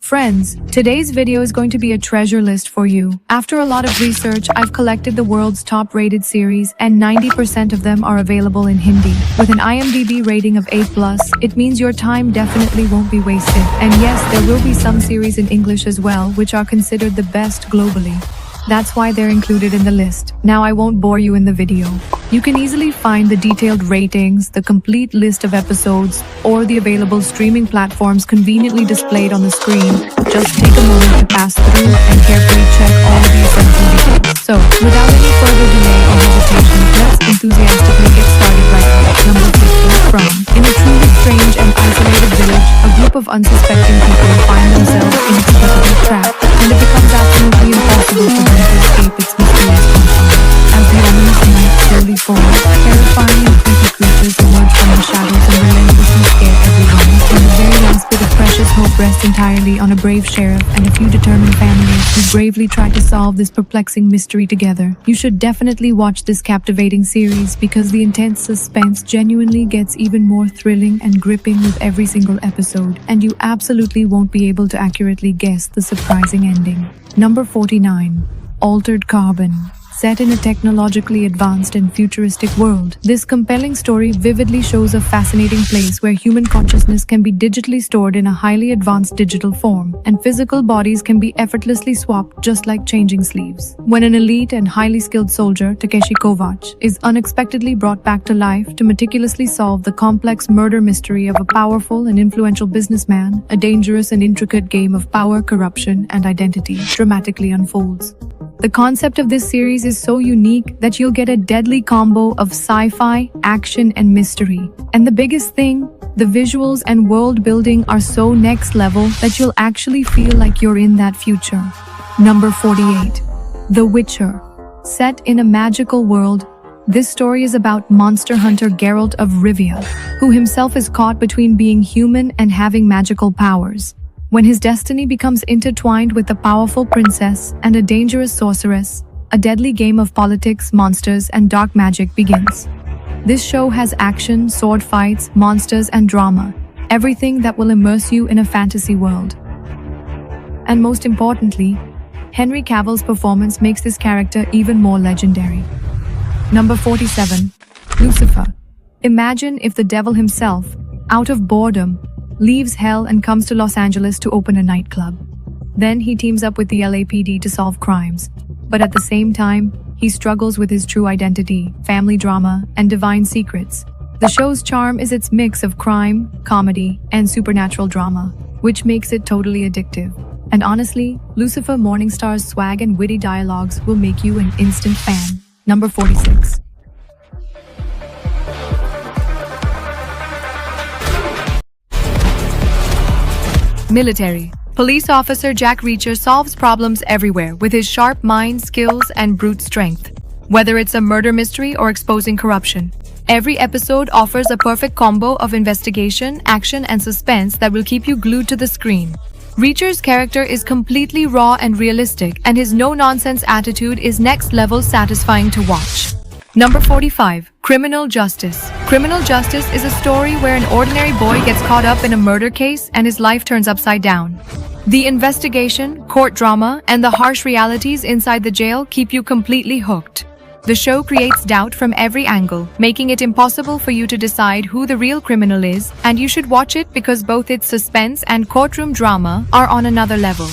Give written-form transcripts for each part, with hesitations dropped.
Friends, today's video is going to be a treasure list for you. After a lot of research, I've collected the world's top-rated series and 90% of them are available in Hindi. With an IMDb rating of 8+, it means your time definitely won't be wasted. And yes, there will be some series in English as well, which are considered the best globally. That's why they're included in the list. Now I won't bore you in the video. You can easily find the detailed ratings, the complete list of episodes, or the available streaming platforms conveniently displayed on the screen. Just take a moment to pass through and carefully check all the essential details. So, without any further delay or hesitation, let's enthusiastically get started right now. Number 50 from. In a truly strange and isolated village, a group of unsuspecting people find themselves inexplicably trapped, and it becomes absolutely impossible for them to escape its mysterious confines. As the ominous night slowly falls, terrifying and creepy creatures emerge from the shadows and relentlessly scare everyone. And the very last bit of precious hope rests entirely on a brave sheriff and a few determined families who bravely try to solve this perplexing mystery together. You should definitely watch this captivating series because the intense suspense genuinely gets even more thrilling and gripping with every single episode, and you absolutely won't be able to accurately guess the surprising ending. Number 49. Altered Carbon. Set in a technologically advanced and futuristic world, this compelling story vividly shows a fascinating place where human consciousness can be digitally stored in a highly advanced digital form, and physical bodies can be effortlessly swapped just like changing sleeves. When an elite and highly skilled soldier, Takeshi Kovacs, is unexpectedly brought back to life to meticulously solve the complex murder mystery of a powerful and influential businessman, a dangerous and intricate game of power, corruption, and identity dramatically unfolds. The concept of this series is so unique that you'll get a deadly combo of sci-fi, action, and mystery. And the biggest thing, the visuals and world building are so next level that you'll actually feel like you're in that future. Number 48. The Witcher. Set in a magical world, this story is about monster hunter Geralt of Rivia, who himself is caught between being human and having magical powers. When his destiny becomes intertwined with a powerful princess and a dangerous sorceress, a deadly game of politics, monsters, and dark magic begins. This show has action, sword fights, monsters, and drama, everything that will immerse you in a fantasy world. And most importantly, Henry Cavill's performance makes this character even more legendary. Number 47. Lucifer. Imagine if the devil himself, out of boredom, leaves hell and comes to Los Angeles to open a nightclub. Then he teams up with the LAPD to solve crimes. But at the same time, he struggles with his true identity, family drama, and divine secrets. The show's charm is its mix of crime, comedy, and supernatural drama, which makes it totally addictive. And honestly, Lucifer Morningstar's swag and witty dialogues will make you an instant fan. Number 46. Military. Police officer Jack Reacher solves problems everywhere with his sharp mind, skills, and brute strength. Whether it's a murder mystery or exposing corruption, every episode offers a perfect combo of investigation, action, and suspense that will keep you glued to the screen. Reacher's character is completely raw and realistic, and his no-nonsense attitude is next-level satisfying to watch. Number 45. Criminal Justice. Criminal Justice is a story where an ordinary boy gets caught up in a murder case and his life turns upside down. The investigation, court drama, and the harsh realities inside the jail keep you completely hooked. The show creates doubt from every angle, making it impossible for you to decide who the real criminal is, and you should watch it because both its suspense and courtroom drama are on another level.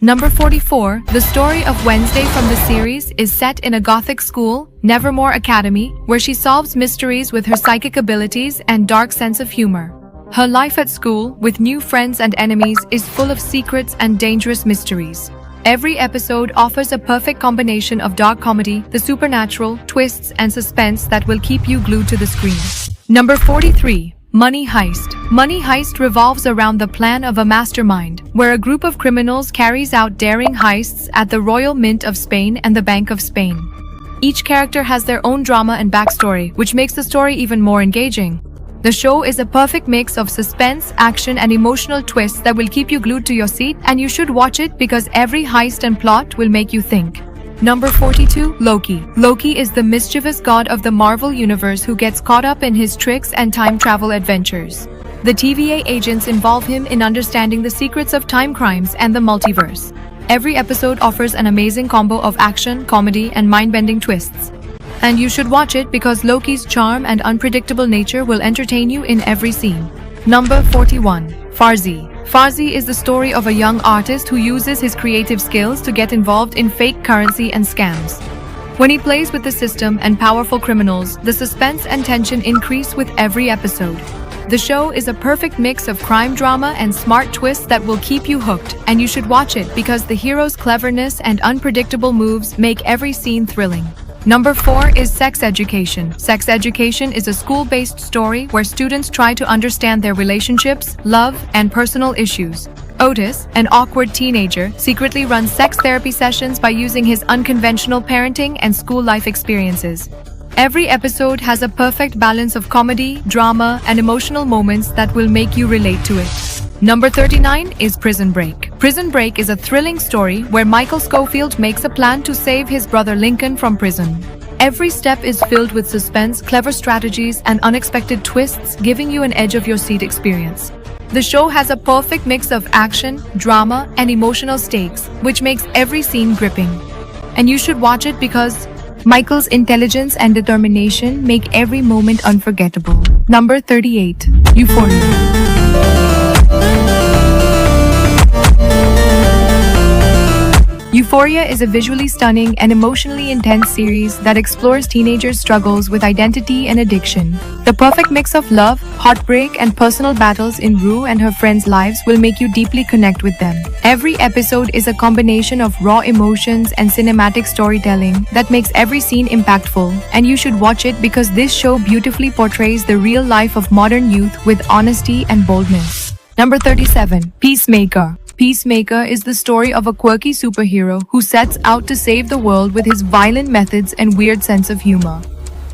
Number 44. The story of Wednesday from the series is set in a gothic school, Nevermore Academy, where she solves mysteries with her psychic abilities and dark sense of humor. Her life at school, with new friends and enemies, is full of secrets and dangerous mysteries. Every episode offers a perfect combination of dark comedy, the supernatural, twists, and suspense that will keep you glued to the screen. Number 43. Money Heist. Money Heist revolves around the plan of a mastermind, where a group of criminals carries out daring heists at the Royal Mint of Spain and the Bank of Spain. Each character has their own drama and backstory, which makes the story even more engaging. The show is a perfect mix of suspense, action, and emotional twists that will keep you glued to your seat, and you should watch it because every heist and plot will make you think. Number 42. Loki. Loki is the mischievous god of the Marvel Universe who gets caught up in his tricks and time travel adventures. The TVA agents involve him in understanding the secrets of time crimes and the multiverse. Every episode offers an amazing combo of action, comedy, and mind-bending twists. And you should watch it because Loki's charm and unpredictable nature will entertain you in every scene. Number 41. Farzi. Farzi is the story of a young artist who uses his creative skills to get involved in fake currency and scams. When he plays with the system and powerful criminals, the suspense and tension increase with every episode. The show is a perfect mix of crime drama and smart twists that will keep you hooked, and you should watch it because the hero's cleverness and unpredictable moves make every scene thrilling. Number 4 is Sex Education. Sex Education is a school-based story where students try to understand their relationships, love, and personal issues. Otis, an awkward teenager, secretly runs sex therapy sessions by using his unconventional parenting and school life experiences. Every episode has a perfect balance of comedy, drama, and emotional moments that will make you relate to it. Number 39 is Prison Break. Prison Break is a thrilling story where Michael Scofield makes a plan to save his brother Lincoln from prison. Every step is filled with suspense, clever strategies, and unexpected twists, giving you an edge-of-your-seat experience. The show has a perfect mix of action, drama, and emotional stakes, which makes every scene gripping. And you should watch it because Michael's intelligence and determination make every moment unforgettable. Number 38. Euphoria. Euphoria is a visually stunning and emotionally intense series that explores teenagers' struggles with identity and addiction. The perfect mix of love, heartbreak, and personal battles in Rue and her friends' lives will make you deeply connect with them. Every episode is a combination of raw emotions and cinematic storytelling that makes every scene impactful, and you should watch it because this show beautifully portrays the real life of modern youth with honesty and boldness. Number 37. Peacemaker. Peacemaker is the story of a quirky superhero who sets out to save the world with his violent methods and weird sense of humor.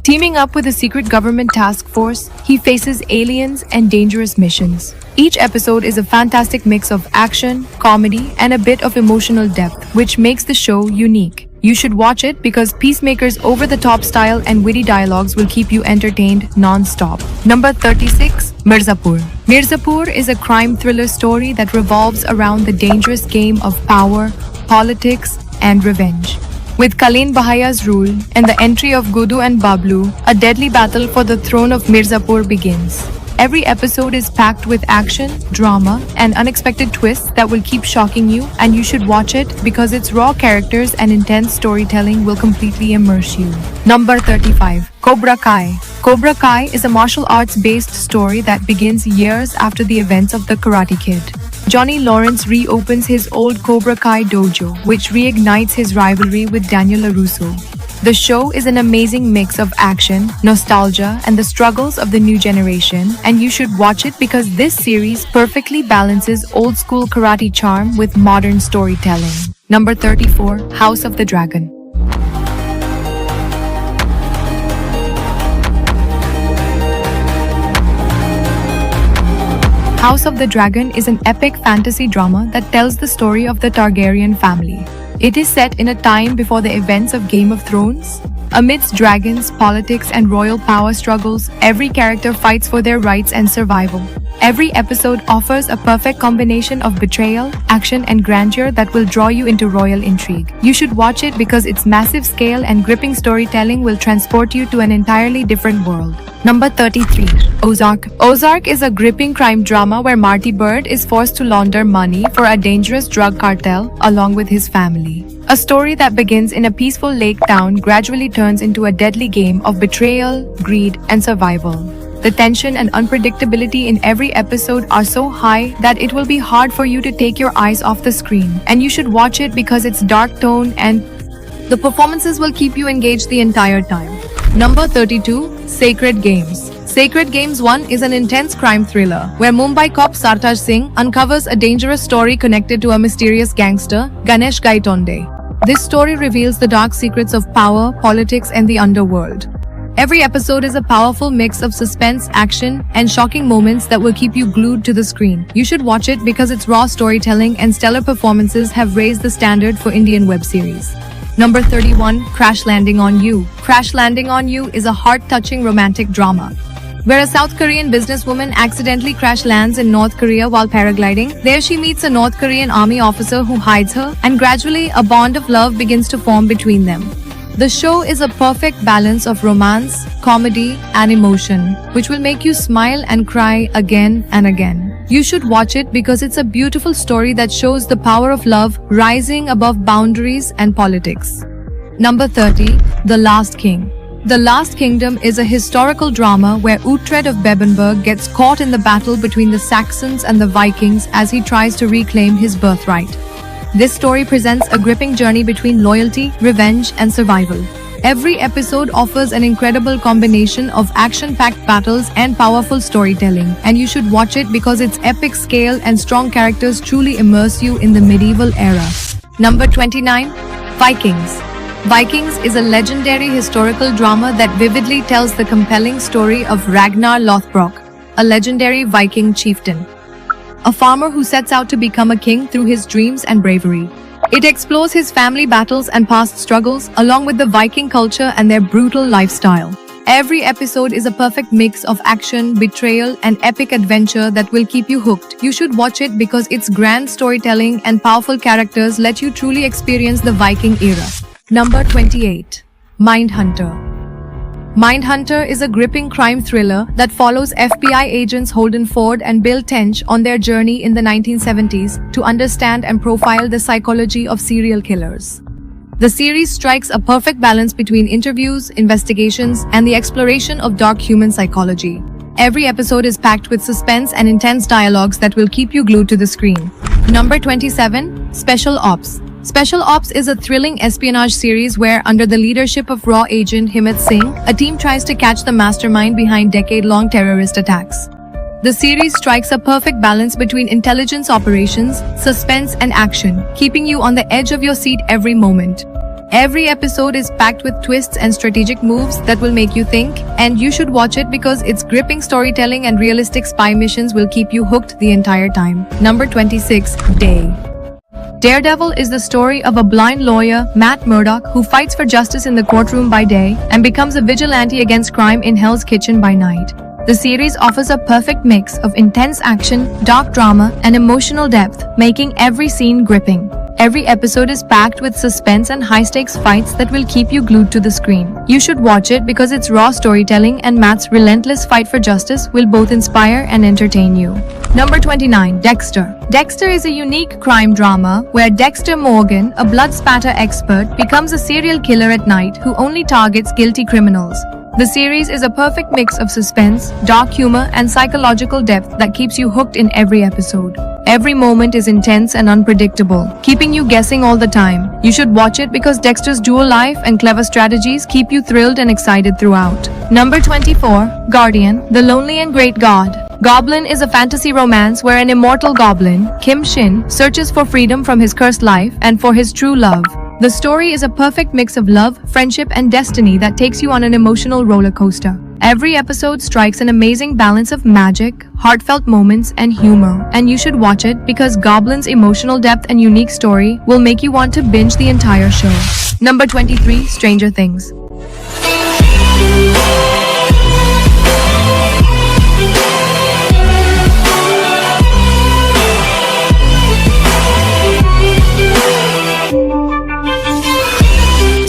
Teaming up with a secret government task force, he faces aliens and dangerous missions. Each episode is a fantastic mix of action, comedy, and a bit of emotional depth, which makes the show unique. You should watch it because Peacemaker's over-the-top style and witty dialogues will keep you entertained non-stop. Number 36. Mirzapur. Mirzapur is a crime thriller story that revolves around the dangerous game of power, politics, and revenge. With Kaleen Bahaya's rule and the entry of Gudu and Bablu, a deadly battle for the throne of Mirzapur begins. Every episode is packed with action, drama, and unexpected twists that will keep shocking you, and you should watch it because its raw characters and intense storytelling will completely immerse you. Number 35. Cobra Kai. Cobra Kai is a martial arts-based story that begins years after the events of the Karate Kid. Johnny Lawrence reopens his old Cobra Kai dojo, which reignites his rivalry with Daniel LaRusso. The show is an amazing mix of action, nostalgia, and the struggles of the new generation, and you should watch it because this series perfectly balances old-school karate charm with modern storytelling. Number 34. House of the Dragon. House of the Dragon is an epic fantasy drama that tells the story of the Targaryen family. It is set in a time before the events of Game of Thrones. Amidst dragons, politics, and royal power struggles, every character fights for their rights and survival. Every episode offers a perfect combination of betrayal, action, and grandeur that will draw you into royal intrigue. You should watch it because its massive scale and gripping storytelling will transport you to an entirely different world. Number 33. Ozark. Ozark is a gripping crime drama where Marty Byrde is forced to launder money for a dangerous drug cartel along with his family. A story that begins in a peaceful lake town gradually turns into a deadly game of betrayal, greed, and survival. The tension and unpredictability in every episode are so high that it will be hard for you to take your eyes off the screen, and you should watch it because its dark tone and the performances will keep you engaged the entire time. Number 32. Sacred Games. Sacred Games 1 is an intense crime thriller where Mumbai cop Sartaj Singh uncovers a dangerous story connected to a mysterious gangster, Ganesh Gaitonde. This story reveals the dark secrets of power, politics, and the underworld. Every episode is a powerful mix of suspense, action, and shocking moments that will keep you glued to the screen. You should watch it because its raw storytelling and stellar performances have raised the standard for Indian web series. Number 31. Crash Landing on You. Crash Landing on You is a heart-touching romantic drama. where a South Korean businesswoman accidentally crash lands in North Korea while paragliding. There she meets a North Korean army officer who hides her, and gradually a bond of love begins to form between them. The show is a perfect balance of romance, comedy, and emotion, which will make you smile and cry again and again. You should watch it because it's a beautiful story that shows the power of love rising above boundaries and politics. Number 30. The Last King. The Last Kingdom is a historical drama where Uhtred of Bebbanburg gets caught in the battle between the Saxons and the Vikings as he tries to reclaim his birthright. This story presents a gripping journey between loyalty, revenge, and survival. Every episode offers an incredible combination of action-packed battles and powerful storytelling, and you should watch it because its epic scale and strong characters truly immerse you in the medieval era. Number 29. Vikings. Vikings is a legendary historical drama that vividly tells the compelling story of Ragnar Lothbrok, a legendary Viking chieftain, a farmer who sets out to become a king through his dreams and bravery. It explores his family battles and past struggles, along with the Viking culture and their brutal lifestyle. Every episode is a perfect mix of action, betrayal, and epic adventure that will keep you hooked. You should watch it because its grand storytelling and powerful characters let you truly experience the Viking era. Number 28. Mindhunter. Mindhunter is a gripping crime thriller that follows FBI agents Holden Ford and Bill Tench on their journey in the 1970s to understand and profile the psychology of serial killers. The series strikes a perfect balance between interviews, investigations, and the exploration of dark human psychology. Every episode is packed with suspense and intense dialogues that will keep you glued to the screen. Number 27. Special Ops. Special Ops is a thrilling espionage series where, under the leadership of RAW agent Himmat Singh, a team tries to catch the mastermind behind decade-long terrorist attacks. The series strikes a perfect balance between intelligence operations, suspense, and action, keeping you on the edge of your seat every moment. Every episode is packed with twists and strategic moves that will make you think, and you should watch it because its gripping storytelling and realistic spy missions will keep you hooked the entire time. Number 26. Day. Daredevil is the story of a blind lawyer, Matt Murdock, who fights for justice in the courtroom by day and becomes a vigilante against crime in Hell's Kitchen by night. The series offers a perfect mix of intense action, dark drama, and emotional depth, making every scene gripping. Every episode is packed with suspense and high-stakes fights that will keep you glued to the screen. You should watch it because its raw storytelling and Matt's relentless fight for justice will both inspire and entertain you. Number 29. Dexter. Dexter is a unique crime drama where Dexter Morgan, a blood spatter expert, becomes a serial killer at night who only targets guilty criminals. The series is a perfect mix of suspense, dark humor, and psychological depth that keeps you hooked in every episode. Every moment is intense and unpredictable, keeping you guessing all the time. You should watch it because Dexter's dual life and clever strategies keep you thrilled and excited throughout. Number 24. Guardian, the Lonely and Great God. Goblin is a fantasy romance where an immortal goblin, Kim Shin, searches for freedom from his cursed life and for his true love. The story is a perfect mix of love, friendship, and destiny that takes you on an emotional roller coaster. Every episode strikes an amazing balance of magic, heartfelt moments, and humor, and you should watch it because Goblin's emotional depth and unique story will make you want to binge the entire show. Number 23. Stranger Things.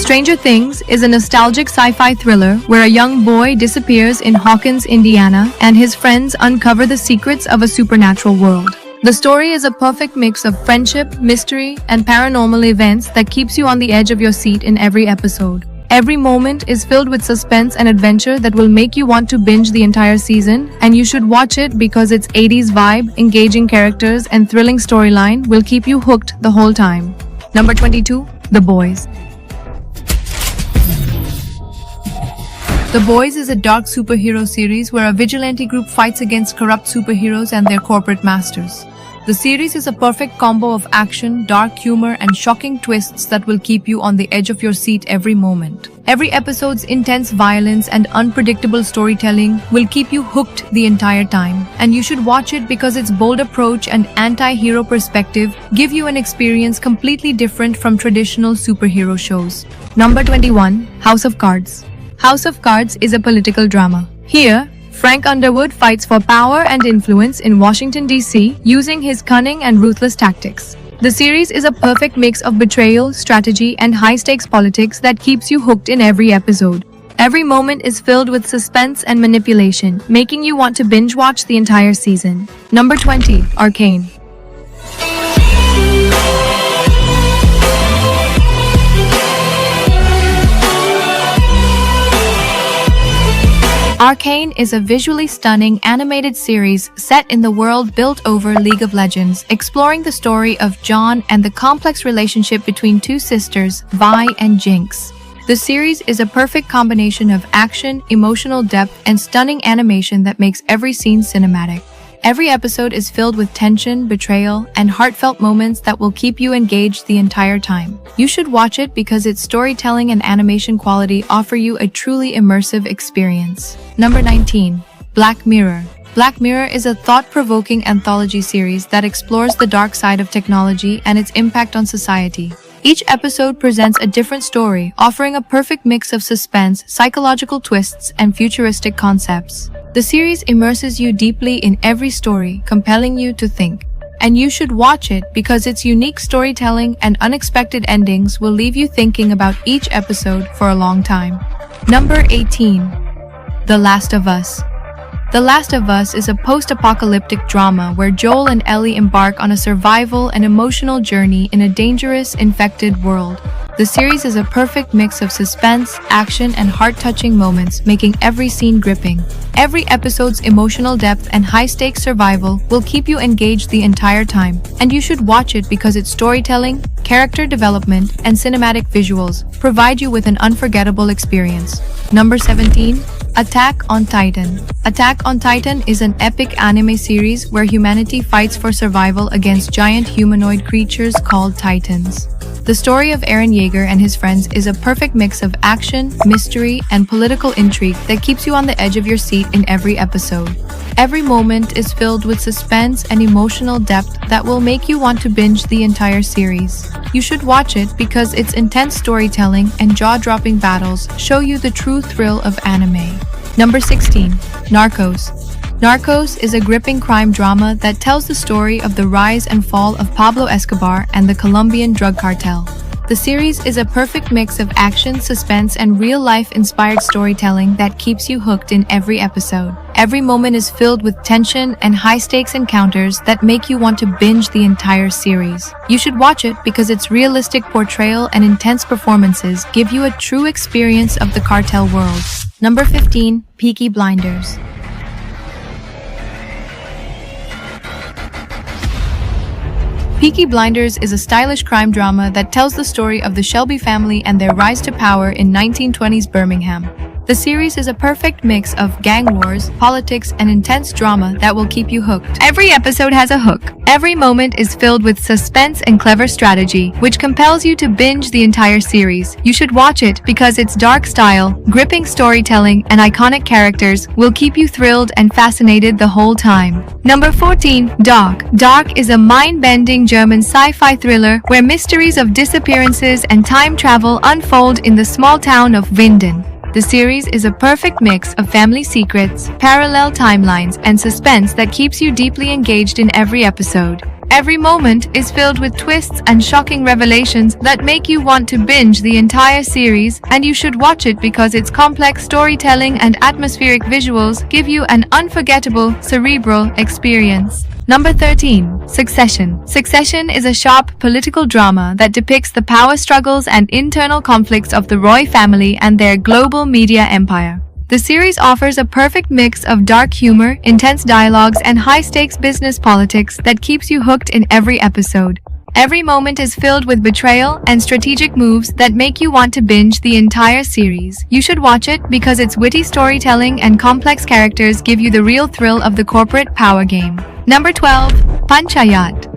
Stranger Things is a nostalgic sci-fi thriller where a young boy disappears in Hawkins, Indiana, and his friends uncover the secrets of a supernatural world. The story is a perfect mix of friendship, mystery, and paranormal events that keeps you on the edge of your seat in every episode. Every moment is filled with suspense and adventure that will make you want to binge the entire season, and you should watch it because its 80s vibe, engaging characters, and thrilling storyline will keep you hooked the whole time. Number 22. The Boys. The Boys is a dark superhero series where a vigilante group fights against corrupt superheroes and their corporate masters. The series is a perfect combo of action, dark humor, and shocking twists that will keep you on the edge of your seat every moment. Every episode's intense violence and unpredictable storytelling will keep you hooked the entire time, and you should watch it because its bold approach and anti-hero perspective give you an experience completely different from traditional superhero shows. Number 21. House of Cards. House of Cards is a political drama. Here, Frank Underwood fights for power and influence in Washington, D.C., using his cunning and ruthless tactics. The series is a perfect mix of betrayal, strategy, and high-stakes politics that keeps you hooked in every episode. Every moment is filled with suspense and manipulation, making you want to binge-watch the entire season. Number 20. Arcane. Arcane is a visually stunning animated series set in the world built over League of Legends, exploring the story of John and the complex relationship between two sisters, Vi and Jinx. The series is a perfect combination of action, emotional depth, and stunning animation that makes every scene cinematic. Every episode is filled with tension, betrayal, and heartfelt moments that will keep you engaged the entire time. You should watch it because its storytelling and animation quality offer you a truly immersive experience. Number 19. Black Mirror. Black Mirror is a thought-provoking anthology series that explores the dark side of technology and its impact on society. Each episode presents a different story, offering a perfect mix of suspense, psychological twists, and futuristic concepts. The series immerses you deeply in every story, compelling you to think. And you should watch it because its unique storytelling and unexpected endings will leave you thinking about each episode for a long time. Number 18. The Last of Us. The Last of Us is a post-apocalyptic drama where Joel and Ellie embark on a survival and emotional journey in a dangerous, infected world. The series is a perfect mix of suspense, action, and heart-touching moments, making every scene gripping. Every episode's emotional depth and high-stakes survival will keep you engaged the entire time, and you should watch it because its storytelling, character development, and cinematic visuals provide you with an unforgettable experience. Number 17. Attack on Titan. Attack on Titan is an epic anime series where humanity fights for survival against giant humanoid creatures called Titans. The story of Eren Yeager and his friends is a perfect mix of action, mystery, and political intrigue that keeps you on the edge of your seat in every episode. Every moment is filled with suspense and emotional depth that will make you want to binge the entire series. You should watch it because its intense storytelling and jaw-dropping battles show you the true thrill of anime. Number 16. Narcos. Narcos is a gripping crime drama that tells the story of the rise and fall of Pablo Escobar and the Colombian drug cartel. The series is a perfect mix of action, suspense, and real-life inspired storytelling that keeps you hooked in every episode. Every moment is filled with tension and high-stakes encounters that make you want to binge the entire series. You should watch it because its realistic portrayal and intense performances give you a true experience of the cartel world. Number 15. Peaky Blinders. Peaky Blinders is a stylish crime drama that tells the story of the Shelby family and their rise to power in 1920s Birmingham. The series is a perfect mix of gang wars, politics, and intense drama that will keep you hooked. Every episode has a hook. Every moment is filled with suspense and clever strategy, which compels you to binge the entire series. You should watch it because its dark style, gripping storytelling, and iconic characters will keep you thrilled and fascinated the whole time. Number 14. Dark. Dark is a mind-bending German sci-fi thriller where mysteries of disappearances and time travel unfold in the small town of Winden. The series is a perfect mix of family secrets, parallel timelines, and suspense that keeps you deeply engaged in every episode. Every moment is filled with twists and shocking revelations that make you want to binge the entire series, and you should watch it because its complex storytelling and atmospheric visuals give you an unforgettable, cerebral experience. Number 13. Succession. Succession is a sharp political drama that depicts the power struggles and internal conflicts of the Roy family and their global media empire. The series offers a perfect mix of dark humor, intense dialogues, and high-stakes business politics that keeps you hooked in every episode. Every moment is filled with betrayal and strategic moves that make you want to binge the entire series. You should watch it because its witty storytelling and complex characters give you the real thrill of the corporate power game. Number 12. Panchayat.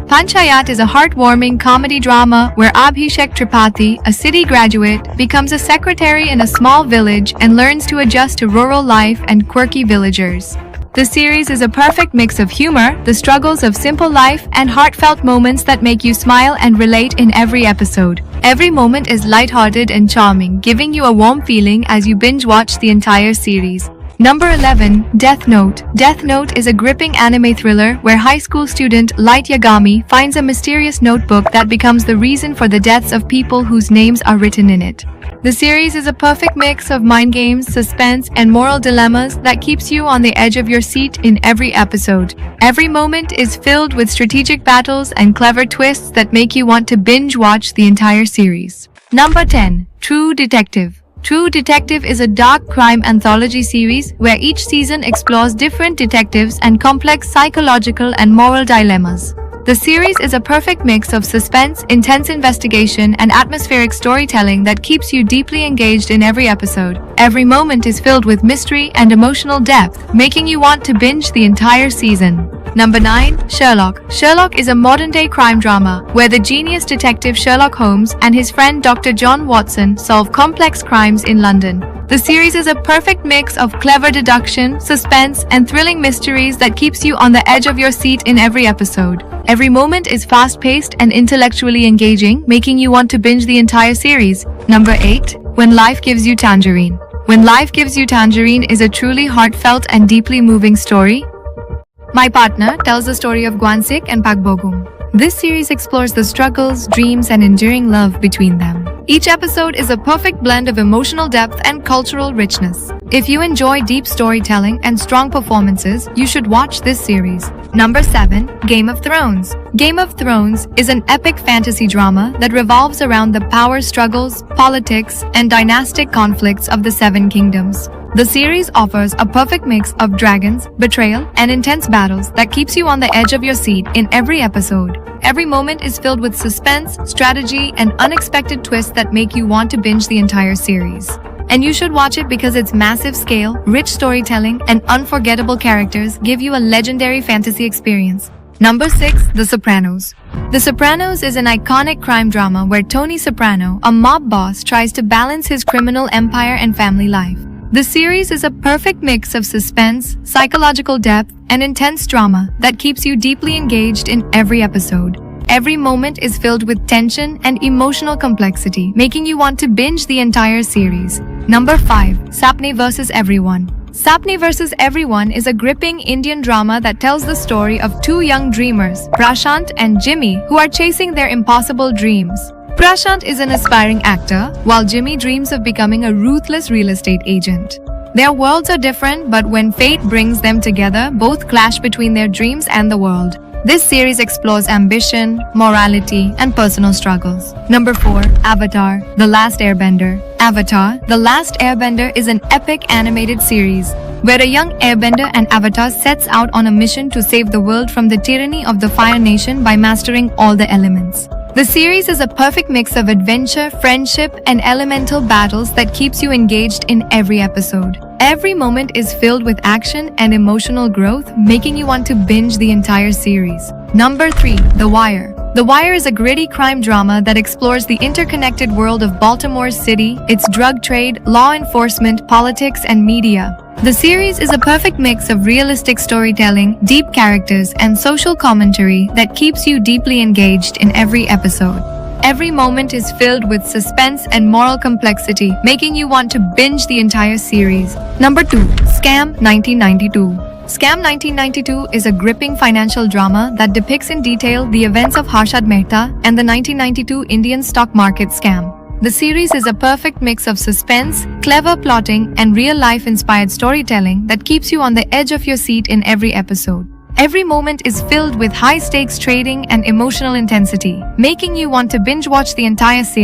Panchayat is a heartwarming comedy drama where Abhishek Tripathi, a city graduate, becomes a secretary in a small village and learns to adjust to rural life and quirky villagers. The series is a perfect mix of humor, the struggles of simple life, and heartfelt moments that make you smile and relate in every episode. Every moment is lighthearted and charming, giving you a warm feeling as you binge-watch the entire series. Number 11, Death Note. Death Note is a gripping anime thriller where high school student Light Yagami finds a mysterious notebook that becomes the reason for the deaths of people whose names are written in it. The series is a perfect mix of mind games, suspense, and moral dilemmas that keeps you on the edge of your seat in every episode. Every moment is filled with strategic battles and clever twists that make you want to binge watch the entire series. Number 10, True Detective. True Detective is a dark crime anthology series where each season explores different detectives and complex psychological and moral dilemmas. The series is a perfect mix of suspense, intense investigation, and atmospheric storytelling that keeps you deeply engaged in every episode. Every moment is filled with mystery and emotional depth, making you want to binge the entire season. Number 9, Sherlock. Sherlock is a modern-day crime drama where the genius detective Sherlock Holmes and his friend Dr. John Watson solve complex crimes in London. The series is a perfect mix of clever deduction, suspense, and thrilling mysteries that keeps you on the edge of your seat in every episode. Every moment is fast-paced and intellectually engaging, making you want to binge the entire series. Number 8, When Life Gives You Tangerine. When Life Gives You Tangerine is a truly heartfelt and deeply moving story. My Partner tells the story of Gwansik and Pak Bogum. This series explores the struggles, dreams, and enduring love between them. Each episode is a perfect blend of emotional depth and cultural richness. If you enjoy deep storytelling and strong performances, you should watch this series. Number 7, Game of Thrones. Game of Thrones is an epic fantasy drama that revolves around the power struggles, politics, and dynastic conflicts of the Seven Kingdoms. The series offers a perfect mix of dragons, betrayal, and intense battles that keeps you on the edge of your seat in every episode. Every moment is filled with suspense, strategy, and unexpected twists that make you want to binge the entire series. And you should watch it because its massive scale, rich storytelling, and unforgettable characters give you a legendary fantasy experience. Number 6, The Sopranos. The Sopranos is an iconic crime drama where Tony Soprano, a mob boss, tries to balance his criminal empire and family life. The series is a perfect mix of suspense, psychological depth, and intense drama that keeps you deeply engaged in every episode. Every moment is filled with tension and emotional complexity, making you want to binge the entire series. Number 5, Sapne vs. Everyone. Sapne vs. Everyone is a gripping Indian drama that tells the story of two young dreamers, Prashant and Jimmy, who are chasing their impossible dreams. Prashant is an aspiring actor, while Jimmy dreams of becoming a ruthless real estate agent. Their worlds are different, but when fate brings them together, both clash between their dreams and the world. This series explores ambition, morality, and personal struggles. Number 4, Avatar: The Last Airbender. Avatar: The Last Airbender is an epic animated series where a young airbender and Avatar sets out on a mission to save the world from the tyranny of the Fire Nation by mastering all the elements. The series is a perfect mix of adventure, friendship, and elemental battles that keeps you engaged in every episode. Every moment is filled with action and emotional growth, making you want to binge the entire series. Number 3, The Wire. The Wire is a gritty crime drama that explores the interconnected world of Baltimore City, its drug trade, law enforcement, politics, and media. The series is a perfect mix of realistic storytelling, deep characters, and social commentary that keeps you deeply engaged in every episode. Every moment is filled with suspense and moral complexity, making you want to binge the entire series. Number 2, Scam 1992. Scam 1992 is a gripping financial drama that depicts in detail the events of Harshad Mehta and the 1992 Indian stock market scam. The series is a perfect mix of suspense, clever plotting, and real-life inspired storytelling that keeps you on the edge of your seat in every episode. Every moment is filled with high-stakes trading and emotional intensity, making you want to binge-watch the entire series.